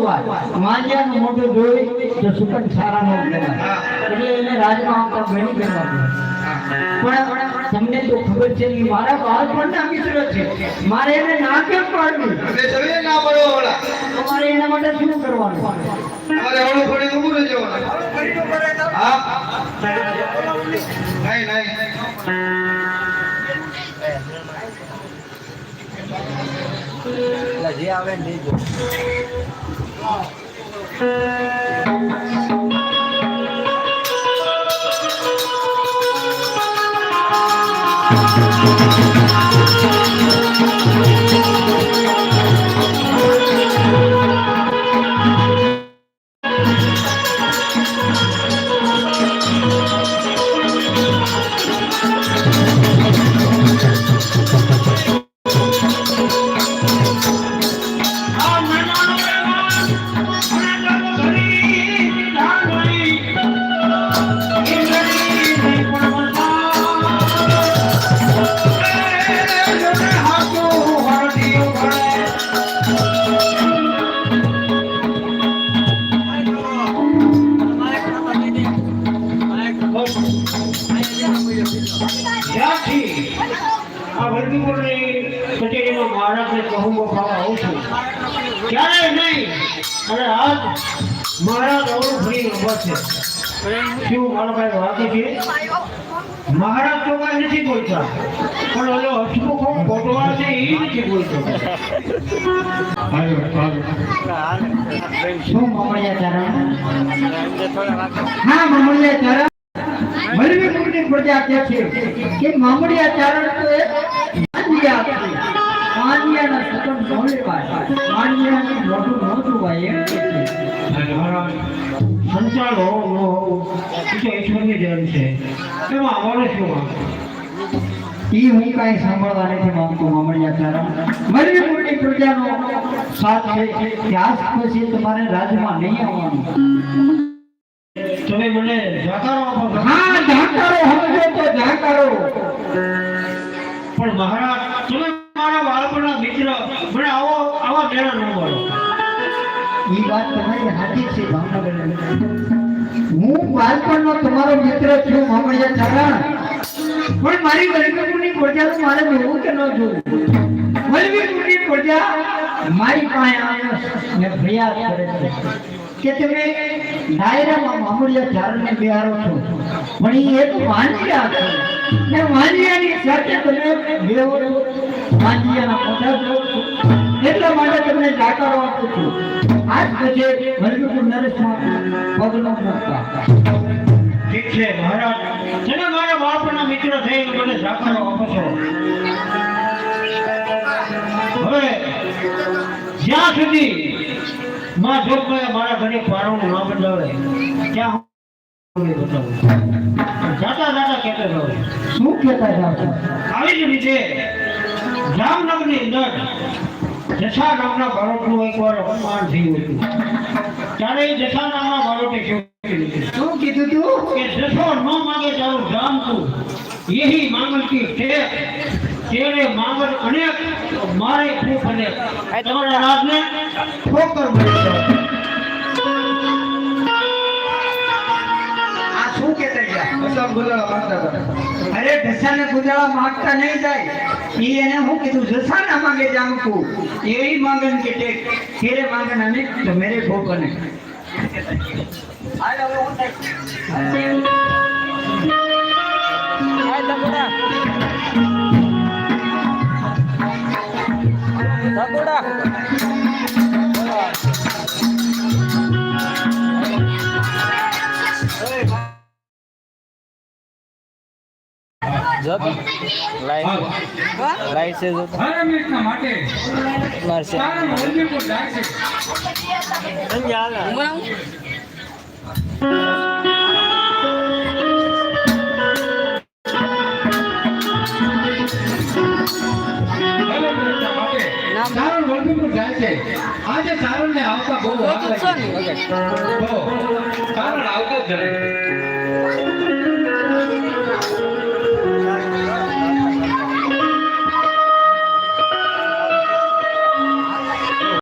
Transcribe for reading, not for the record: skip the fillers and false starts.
માન્યાનું મોઢું જોઈ તો સુકન સારા નો કહેવાય એટલે એને રાજમાં આવતા ઘણી કરવા પણ તમને તો ખબર છે કે મારા બાળપણના મિત્ર છે મારે એને ના કેમ પાડવી અમે સવે ના પાડવા વાળા તમારે એના માટે શું કરવાનું અમારે ઓળો ફોડી ઊભું રહી જવાનું હા નહીં જે આવે ને દેજો મહારાજ તો કઈ નથી બોલતા પણ ઓલો હસમુખો ફોટોવાળો છે એ નથી બોલતો શું મમળિયા ચરણ હા મમળિયા ચરણ મલવી મુક્તિ પ્રજા કહે છે કે મમળિયા ચરણ તો એ માન્યા છે માન્યાના સતમ નોલે પાછા માન્યાની મોટું નહોતું ભાઈ એમ કે છે સંચાલો નો ઈશ્વરની જરૂર છે એમાં અમારે શું ઈ હું કઈ સાંભળવા નથી માંગતો મમળિયા ચરણ મલવી મુક્તિ પ્રજાનો સાથ છે કે આજ પછી તમારે રાજમાં નહીં આવવાનું તમે મને જાકારો આપો હા જાકારો સમજો તો જાકારો પણ મહારાજ તમે મારા બાળપણના મિત્ર મને આવા મેળા ન મળો ઈ વાત તમારી સાચી છે ભાવનગર હું બાળપણનો તમારો મિત્ર છું મમળિયા ચરણ પણ મારી વલ્લભીપુરની પ્રજાનું મારે જોવું કે ન જોવું વલ્લભીપુરની પ્રજા મારી પાસે આવે ને ફરિયાદ કરે છે કે તમે દાયરામાં મમળિયા ચરણને બિહારો છો પણ એ એક વાંજિયા છે ને વાંજિયાની સાથે તમે બેહો છો વાંજિયાના મોઢા છો એટલા માટે તમને જાકારો આપું છું આજ પછી વલ્લભીપુર નરેશમાં પગનો મૂકતા ઠીક છે મહારાજ તમે મારા બાળપણના મિત્ર થઈને મને જાકારો આપો છો હવે જ્યાં સુધી માં જોગમાં મારા ઘરે પારણું ના બદલાવે ત્યાં જાતા કહેતા જાવ શું કહેતા જાવ આવી જ રીતે જામનગરની અંદર જસા નામના બાળકનું એકવાર અપમાન થયું હતું ત્યારે જસા નામના બાળકે શું કીધું તું કે જસો ન માગે તારું જામ તું यही मांगल की टेक तेरे मांगल अनेक मारे खूब अनेक तुम्हारे राज ने ठोकर मारी आ શું કહેતા ગયા દસા ગુજારા માંગતા હતા અરે દસાને ગુજારા માંગતા નહીં જાય ઈ એને હું કીધું દસા ના માંગે જામકુ यही मांगन की टेक तेरे मांगन अनेक तो मेरे भोग अनेक आया वो Takuda. Jod. Light se jod. 12 minute ના માટે. મારશે. તારા મોલબી પર લાઈટ છે. સંજાલા. સારણ વલ્લભીપુર જાય છે આજે સારણ ને આવતા બહુ વાર લાગે છે સારણ આવતા જ